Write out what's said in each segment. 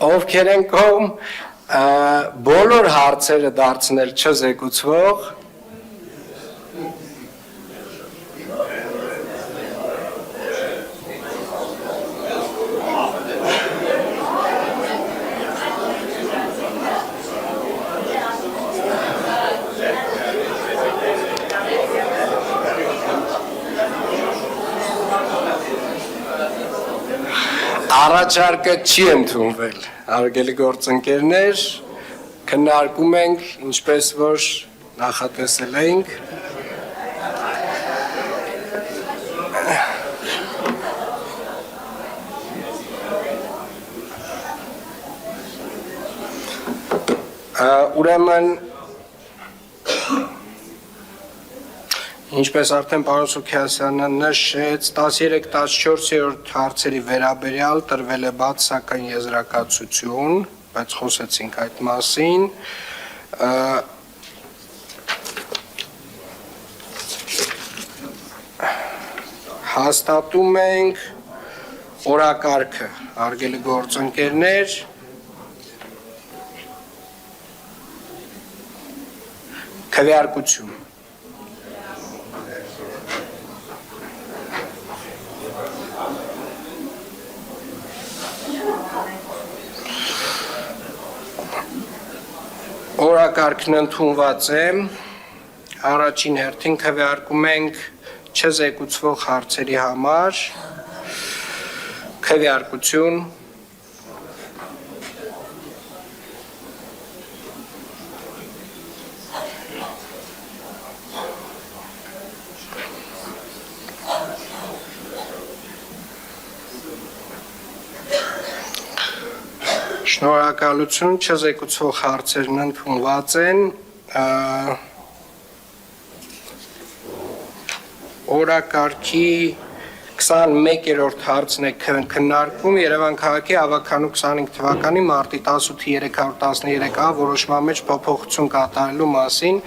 ովքեր են կողմ բոլոր հարցերը դարձնել չզեկուցվող Առաջարկը չի ընդունվել, հարգելի գործընկերներ, քննարկում ենք, ինչպես որ նախատեսել էինք, ուրեմն Ինչպես արդեն պարոն Սուքիասյանը նշեց, 13-14-րդ հարցերի վերաբերյալ տրվել է բացասական եզրակացություն, բայց խոսեցինք այդ մասին։ Հաստատում ենք օրակարգը, հարգելի գործընկերներ, քվեարկություն։ Օրակարգն ընդունված է, առաջին հերթին քվեարկում ենք չզեկուցվող հարցերի համար, քվեարկություն, շնորհակալություն, չզեկուցվող հարցերն ընդունված են, օրակարգի 21-րդ հարցն է քննարկվում Երևան քաղաքի ավականու 25 թվականի մարտի 18-ի 313-ա որոշման մեջ փոփոխություն կատարելու մասին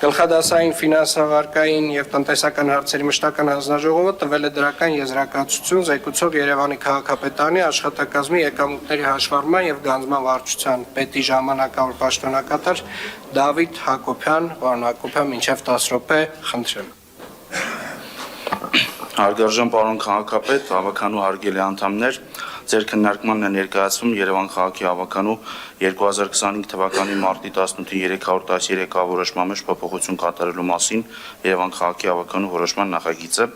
գլխադասային ֆինանսավարկային եւ տնտեսական հարցերի մշտական հանձնաժողովը տվել է դրական եզրակացություն զեկուցող Երևանի քաղաքապետարանի աշխատակազմի եկամուտների հաշվառման եւ գանձման վարչության պետի ժամանակավոր պաշտոնակատար Դավիթ Հակոբյան, պարոն Հակոբյան, մինչեւ 10 րոպե, խնդրեմ։ Հարգարժան պարոն քաղաքապետ, ավականու հարգելի անդամներ, ձեր քննարկմանն է ներկայացվում Երևան քաղաքի ավականու 2025 թվականի մարտի 18-ի 313-ա որոշման մեջ փոփոխություն կատարելու մասին Երևան քաղաքի ավականու որոշման նախագիծը։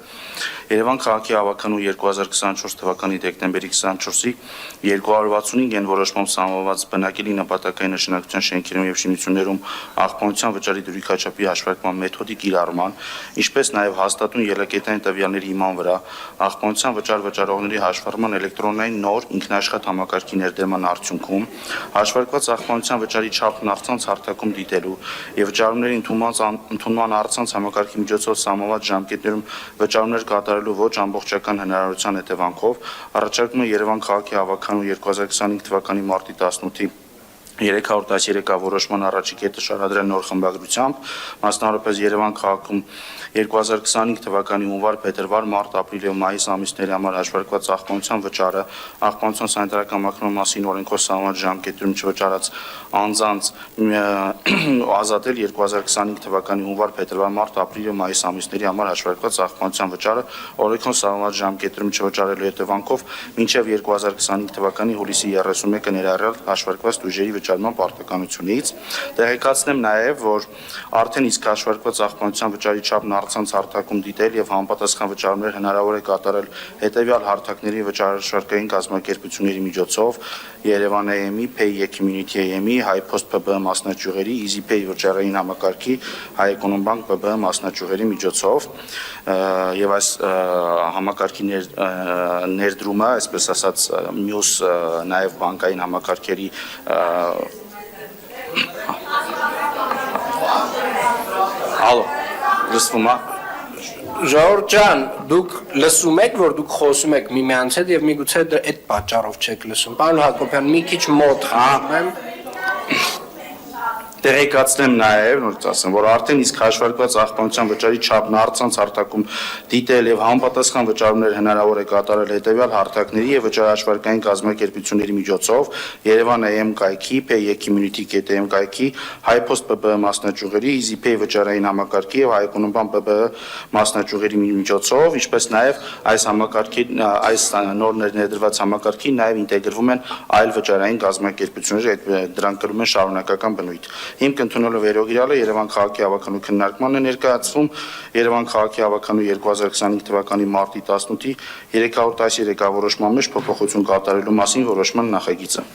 Երևան քաղաքի ավականու 2024 թվականի դեկտեմբերի 24-ի 265 են որոշմամբ սահմանված բնակելի նպատակային նշանակության շենքերում եւ շինություններում աղբանության վճարի դրույքաչափի հաշվարկման մեթոդի կիրառման, ինչպես նաեւ հաստատուն ելակետային տվյալների հիման վրա աղբանության վճարողների հաշվառման էլեկտրոնային նոր ինքնաշխատ համակարգի ներդրման արդյունքում հաշվարկված աղբանության վճարի չափն առցանց հարթակում դիտելու եւ վճարումների ընդունման առցանց համակարգի միջոցով սահմանված ժամկետներում վճարումներ կատարելու ոչ ամբողջական հնարավորության հետևանքով առաջարկում է Երևան քաղաքի ավականու 2025 թվականի մարտի 18-ի 313-ա որոշման առաջի կետը շարադրել նոր խմբագրությամբ, մասնավորապես Երևան քաղաքում 2025 թվականի հունվար, փետրվար, մարտ, ապրիլ եւ մայիս ամիսների համար հաշվարկված աղբանության վճարը, աղբանության սանիտարական մաքրման մասին օրենքով սահմանված ժամկետներում չվճարած անձանց ազատել 2025 թվականի հունվար, փետրվար, մարտ, ապրիլ եւ մայիս ամիսների համար հաշվարկված աղբանության վճարը օրենքով սահմանված ժամկետներում չվճարելու հետևանքով մինչեւ 2025 թվականի հուլիսի 31-ը ներառյալ հաշվարկված դույժերի վճարման պարտականությունից տեղեկացնեմ նաև, որ արդեն իսկ հաշվարկված աղբանության վճարի չափն առցանց հարթակում դիտել եւ համապատասխան վճարումներ հնարավոր է կատարել հետեւյալ հարթակների վճարաշարքային կազմակերպությունների միջոցով Երևան AM-ի, Pay Community AM-ի, HiPost PB մասնաճյուղերի, EasyPay վճարային համակարգի, Հայ Էկոնոմբանկ PB մասնաճյուղերի միջոցով եւ այս համակարգի ներդրումը, այսպես ասած, մյուս նաև բանկային համակարգերի Ալո, լսվում է։ Ժողովուրդ ջան, դուք լսում եք, որ դուք խոսում եք միմյանց հետ եւ միգուցե այդ պատճառով չեք լսում։ Պարոն Հակոբյան, մի քիչ մոտ խնդրում եմ։ Տեղեկացնեմ նաև, նորից ասեմ, որ արդեն իսկ հաշվարկված աղբանության վճարի չափն առցանց հարթակում դիտել եւ համապատասխան վճարումներ հնարավոր է կատարել հետեւյալ հարթակների եւ վճարաշվարկային կազմակերպությունների միջոցով Երևան AM կայքի, Pay Community.am կայքի, HiPost PB մասնաճյուղերի, EasyPay վճարային համակարգի եւ Հայկոնոբան PB մասնաճյուղերի միջոցով, ինչպես նաև այս համակարգի այս նոր ներդրված համակարգի նաև ինտեգրվում են այլ վճարային կազմակերպություններ, դրանք կրում են շարունակական բնույթ։ Հիմք ընդունելով վերոգիրալը Երևան քաղաքի հավաքանու քննարկմանն է ներկայացվում Երևան քաղաքի հավաքանու 2025 թվականի մարտի 18-ի 310 երեկավորոշման մեջ փոփոխություն կատարելու մասին որոշման նախագիծը։